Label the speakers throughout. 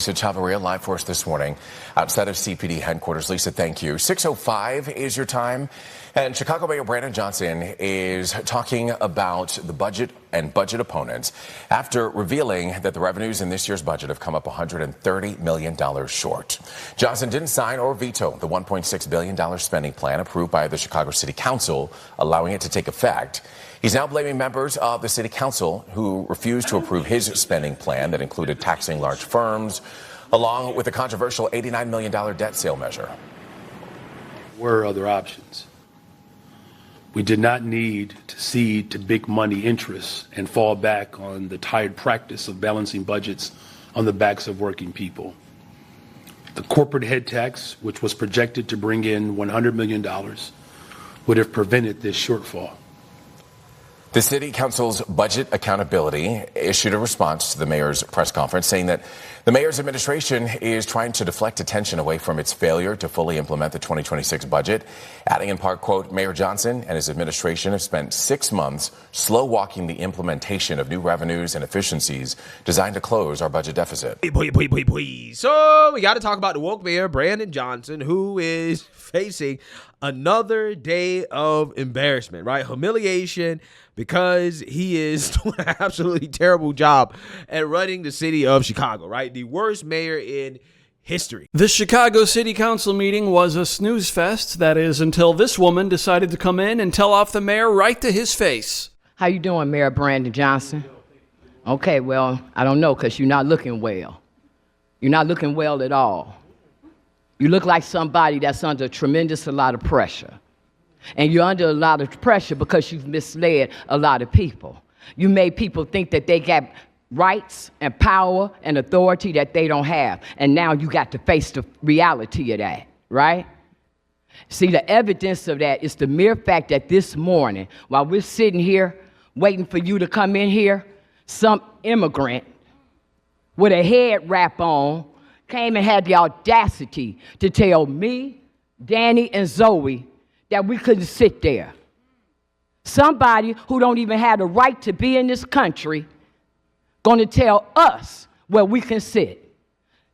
Speaker 1: Lisa Chavarria live for us this morning outside of CPD headquarters. Lisa, thank you. 6:05 is your time. And Chicago Mayor Brandon Johnson is talking about the budget and budget opponents after revealing that the revenues in this year's budget have come up $130 million short. Johnson didn't sign or veto the $1.6 billion spending plan approved by the Chicago City Council, allowing it to take effect. He's now blaming members of the city council who refused to approve his spending plan that included taxing large firms, along with the controversial $89 million debt sale measure.
Speaker 2: Were other options. We did not need to cede to big money interests and fall back on the tired practice of balancing budgets on the backs of working people. The corporate head tax, which was projected to bring in $100 million, would have prevented this shortfall.
Speaker 1: The City Council's Budget Accountability issued a response to the mayor's press conference saying that the mayor's administration is trying to deflect attention away from its failure to fully implement the 2026 budget, adding in part, quote, Mayor Johnson and his administration have spent 6 months slow walking the implementation of new revenues and efficiencies designed to close our budget deficit.
Speaker 3: So we got to talk about the woke mayor, Brandon Johnson, who is facing another day of embarrassment, right? Humiliation, because he is doing an absolutely terrible job at running the city of Chicago, right? The worst mayor in history.
Speaker 4: The Chicago City Council meeting was a snooze fest, that is, until this woman decided to come in and tell off the mayor right to his face.
Speaker 5: How you doing, Mayor Brandon Johnson? Okay, well, I don't know, because you're not looking well. You're not looking well at all. You look like somebody that's under a lot of pressure. And you're under a lot of pressure because you've misled a lot of people. You made people think that they got rights and power and authority that they don't have. And now you got to face the reality of that, right? See, the evidence of that is the mere fact that this morning, while we're sitting here waiting for you to come in here, some immigrant with a head wrap on came and had the audacity to tell me, Danny, and Zoe that we couldn't sit there. Somebody who don't even have the right to be in this country going to tell us where we can sit.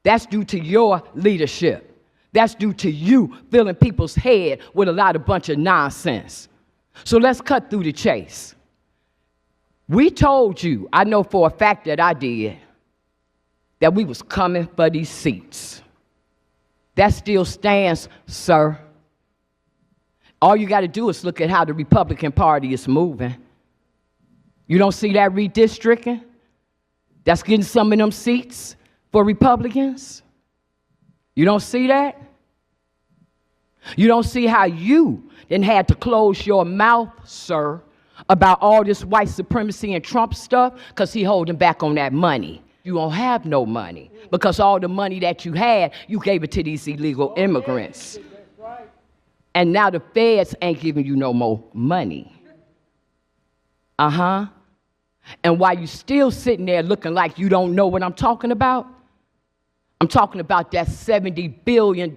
Speaker 5: That's due to your leadership. That's due to you filling people's head with a lot of bunch of nonsense. So let's cut through the chase. We told you, I know for a fact that I did, that we was coming for these seats. That still stands, sir. All you got to do is look at how the Republican Party is moving. You don't see that redistricting? That's getting some of them seats for Republicans? You don't see that? You don't see how you then had to close your mouth, sir, about all this white supremacy and Trump stuff because he holding back on that money. You don't have no money because all the money that you had, you gave it to these illegal immigrants. And now the feds ain't giving you no more money. And while you still sitting there looking like you don't know what I'm talking about that $70 billion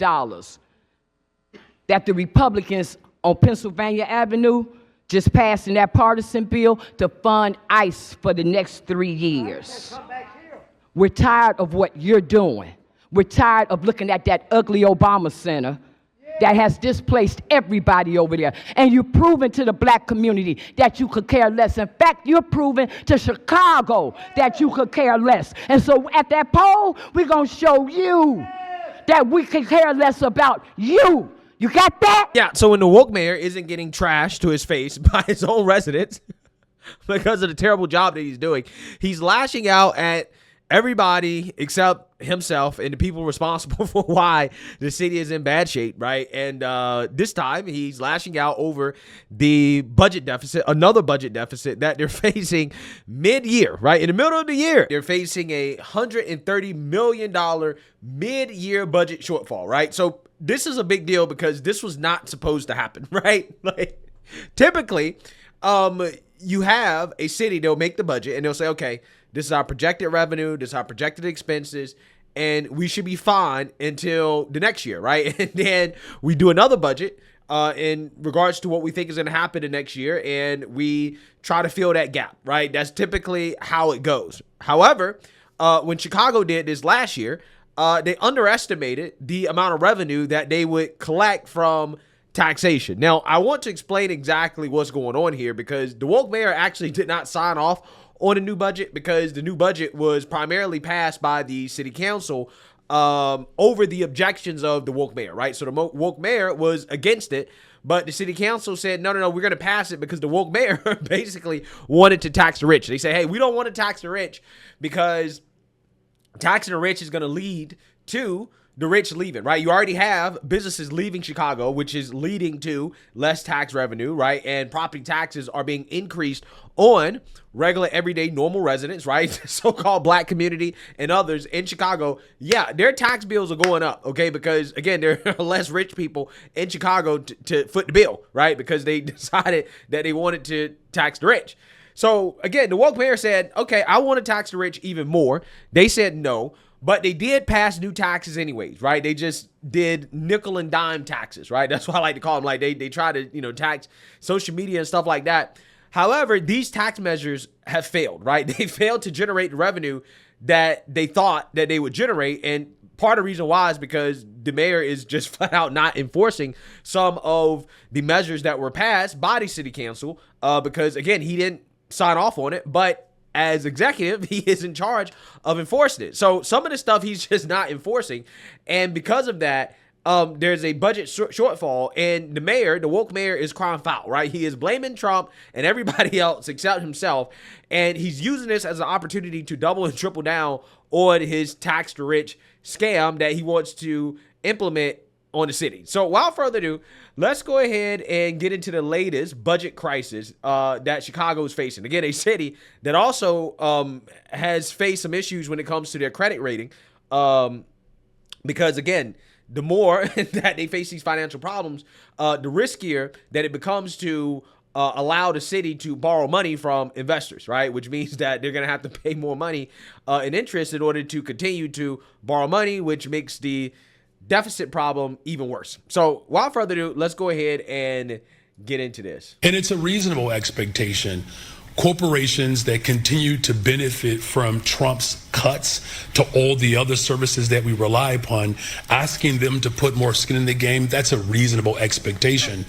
Speaker 5: that the Republicans on Pennsylvania Avenue just passed in that partisan bill to fund ICE for the next 3 years. We're tired of what you're doing. We're tired of looking at that ugly Obama Center that has displaced everybody over there. And you're proving to the black community that you could care less. In fact, you're proving to Chicago that you could care less. And so at that poll, we're going to show you that we could care less about you. You got that?
Speaker 3: Yeah, so when the woke mayor isn't getting trashed to his face by his own residents because of the terrible job that he's doing, he's lashing out at everybody except himself and the people responsible for why the city is in bad shape, right? And this time he's lashing out over the budget deficit, another budget deficit that they're facing mid-year, right? In the middle of the year, they're facing a $130 million mid-year budget shortfall, right? So this is a big deal because this was not supposed to happen, right? Like typically, you have a city, they'll make the budget and they'll say, okay, this is our projected revenue, this is our projected expenses, and we should be fine until the next year, right? And then we do another budget in regards to what we think is going to happen the next year, and we try to fill that gap, right? That's typically how it goes. However, when Chicago did this last year, they underestimated the amount of revenue that they would collect from taxation. Now, I want to explain exactly what's going on here because the woke mayor actually did not sign off on a new budget because the new budget was primarily passed by the city council over the objections of the woke mayor, right? So the woke mayor was against it, but the city council said, no, we're going to pass it because the woke mayor basically wanted to tax the rich. They say, hey, we don't want to tax the rich because taxing the rich is going to lead to the rich leaving, right? You already have businesses leaving Chicago, which is leading to less tax revenue, right? And property taxes are being increased on regular, everyday, normal residents, right? So-called black community and others in Chicago. Yeah, their tax bills are going up, okay? Because, again, there are less rich people in Chicago to foot the bill, right? Because they decided that they wanted to tax the rich. So, again, the woke mayor said, okay, I want to tax the rich even more. They said no. But they did pass new taxes anyways, right? They just did nickel and dime taxes, right? That's what I like to call them. Like they try to, tax social media and stuff like that. However, these tax measures have failed, right? They failed to generate the revenue that they thought that they would generate. And part of the reason why is because the mayor is just flat out not enforcing some of the measures that were passed by the city council because, again, he didn't sign off on it, but as executive, he is in charge of enforcing it. So some of the stuff he's just not enforcing. And because of that, there's a budget shortfall. And the woke mayor is crying foul, right? He is blaming Trump and everybody else except himself. And he's using this as an opportunity to double and triple down on his tax to rich scam that he wants to implement on the city. So without further ado, let's go ahead and get into the latest budget crisis that Chicago is facing. Again, a city that also has faced some issues when it comes to their credit rating. Because again, the more that they face these financial problems, the riskier that it becomes to allow the city to borrow money from investors, right? Which means that they're going to have to pay more money in interest in order to continue to borrow money, which makes the deficit problem even worse. So without further ado, let's go ahead and get into this.
Speaker 2: And it's a reasonable expectation. Corporations that continue to benefit from Trump's cuts to all the other services that we rely upon, asking them to put more skin in the game, that's a reasonable expectation.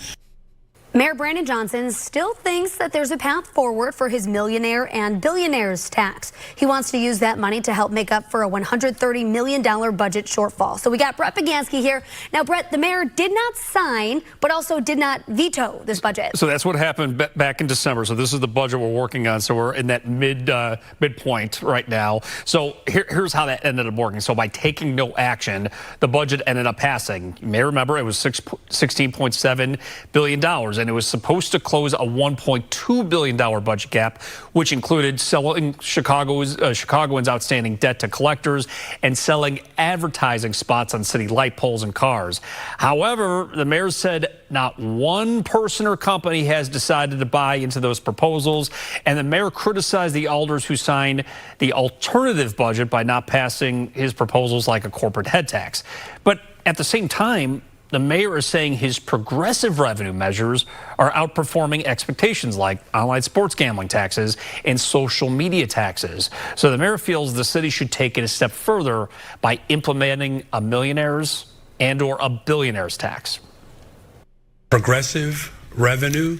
Speaker 6: Mayor Brandon Johnson still thinks that there's a path forward for his millionaire and billionaires tax. He wants to use that money to help make up for a $130 million budget shortfall. So we got Brett Bagansky here. Now, Brett, the mayor did not sign, but also did not veto this budget.
Speaker 4: So that's what happened back in December. So this is the budget we're working on. So we're in that midpoint right now. So here's how that ended up working. So by taking no action, the budget ended up passing. You may remember it was $16.7 billion. And it was supposed to close a $1.2 billion budget gap, which included selling Chicagoans' outstanding debt to collectors and selling advertising spots on city light poles and cars. However, the mayor said not one person or company has decided to buy into those proposals, and the mayor criticized the alders who signed the alternative budget by not passing his proposals like a corporate head tax. But at the same time, the mayor is saying his progressive revenue measures are outperforming expectations like online sports gambling taxes and social media taxes. So the mayor feels the city should take it a step further by implementing a millionaire's and or a billionaire's tax.
Speaker 2: Progressive revenue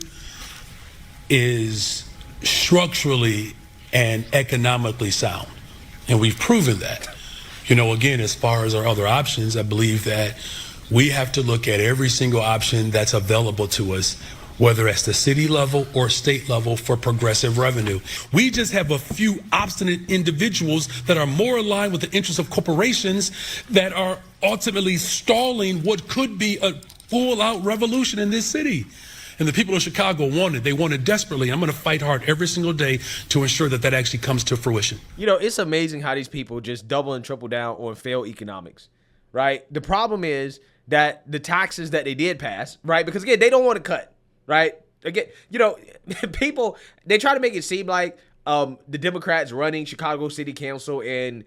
Speaker 2: is structurally and economically sound, and we've proven that. Again, as far as our other options, I believe that we have to look at every single option that's available to us, whether it's the city level or state level, for progressive revenue. We just have a few obstinate individuals that are more aligned with the interests of corporations that are ultimately stalling what could be a full-out revolution in this city. And the people of Chicago want it. They want it desperately. I'm going to fight hard every single day to ensure that that actually comes to fruition.
Speaker 3: It's amazing how these people just double and triple down on failed economics, right? The problem is that the taxes that they did pass, right? Because again, they don't want to cut, right? Again, people, they try to make it seem like the Democrats running Chicago City Council and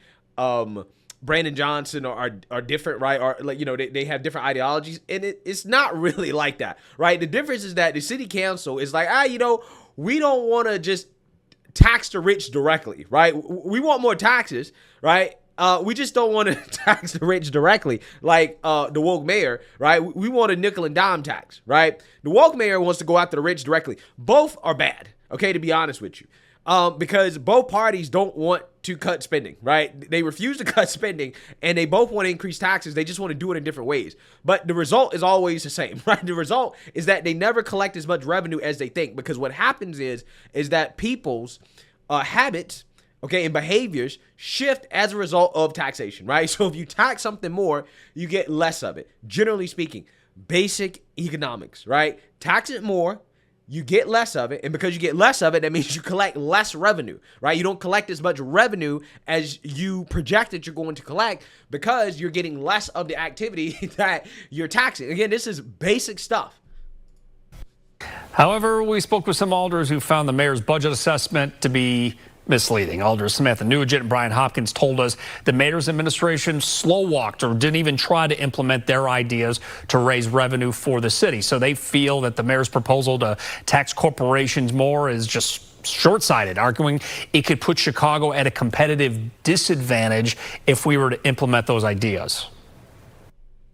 Speaker 3: Brandon Johnson are different, right? Or they have different ideologies, and it's not really like that, right? The difference is that the city council is like, we don't want to just tax the rich directly, right? We want more taxes, right? We just don't want to tax the rich directly, like the woke mayor, right? We want a nickel and dime tax, right? The woke mayor wants to go after the rich directly. Both are bad, okay, to be honest with you. Because both parties don't want to cut spending, right? They refuse to cut spending, and they both want to increase taxes. They just want to do it in different ways. But the result is always the same, right? The result is that they never collect as much revenue as they think, because what happens is that people's habits, okay, and behaviors shift as a result of taxation, right? So if you tax something more, you get less of it. Generally speaking, basic economics, right? Tax it more, you get less of it, and because you get less of it, that means you collect less revenue, right? You don't collect as much revenue as you projected you're going to collect because you're getting less of the activity that you're taxing. Again, this is basic stuff.
Speaker 4: However, we spoke with some alders who found the mayor's budget assessment to be misleading. Alders Samantha Nugent and Brian Hopkins told us the mayor's administration slow-walked or didn't even try to implement their ideas to raise revenue for the city. So they feel that the mayor's proposal to tax corporations more is just short-sighted, arguing it could put Chicago at a competitive disadvantage if we were to implement those ideas.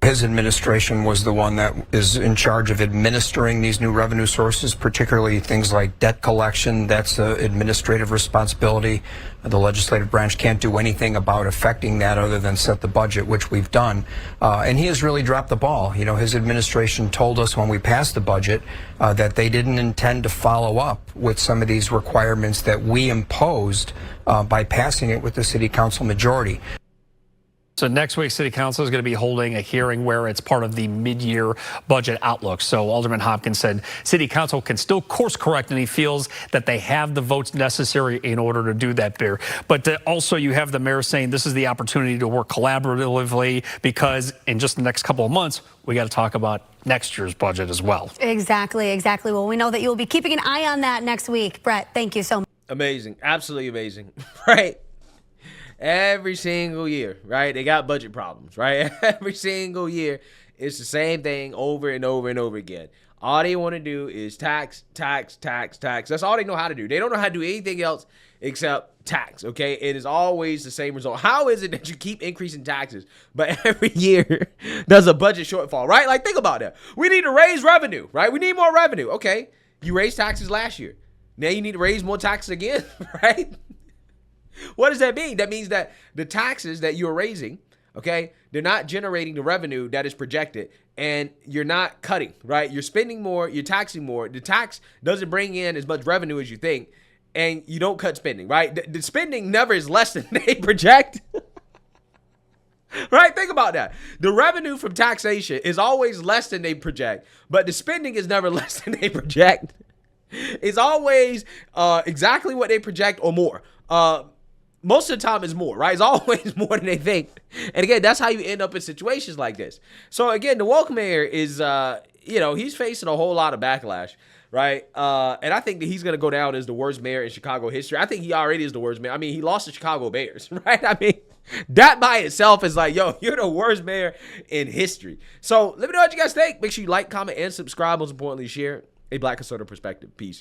Speaker 7: His administration was the one that is in charge of administering these new revenue sources, particularly things like debt collection. That's an administrative responsibility. The legislative branch can't do anything about affecting that other than set the budget, which we've done. And he has really dropped the ball. You know, his administration told us when we passed the budget that they didn't intend to follow up with some of these requirements that we imposed by passing it with the city council majority.
Speaker 4: So next week, City Council is going to be holding a hearing where it's part of the mid-year budget outlook. So Alderman Hopkins said City Council can still course correct, and he feels that they have the votes necessary in order to do that there. But also you have the mayor saying this is the opportunity to work collaboratively because in just the next couple of months, we got to talk about next year's budget as well.
Speaker 6: Exactly. Well, we know that you'll be keeping an eye on that next week. Brett, thank you so much.
Speaker 3: Amazing. Absolutely amazing. Right? Every single year, right? They got budget problems, right? Every single year, it's the same thing over and over and over again. All they want to do is tax. That's all they know how to do. They don't know how to do anything else except tax, okay? It is always the same result. How is it that you keep increasing taxes, but every year there's a budget shortfall, right? Like, think about that. We need to raise revenue, right? We need more revenue. Okay, you raised taxes last year. Now you need to raise more taxes again, right? What does that mean? That means that the taxes that you're raising, okay, they're not generating the revenue that is projected, and you're not cutting, right? You're spending more, you're taxing more. The tax doesn't bring in as much revenue as you think, and you don't cut spending, right? The spending never is less than they project. Right? Think about that. The revenue from taxation is always less than they project, but the spending is never less than they project. It's always exactly what they project or more. Most of the time it's more, right? It's always more than they think. And again, that's how you end up in situations like this. So again, the woke mayor is, he's facing a whole lot of backlash, right? And I think that he's going to go down as the worst mayor in Chicago history. I think he already is the worst mayor. I mean, he lost the Chicago Bears, right? I mean, that by itself is like, yo, you're the worst mayor in history. So let me know what you guys think. Make sure you like, comment, and subscribe. Most importantly, share a Black conservative perspective. Peace.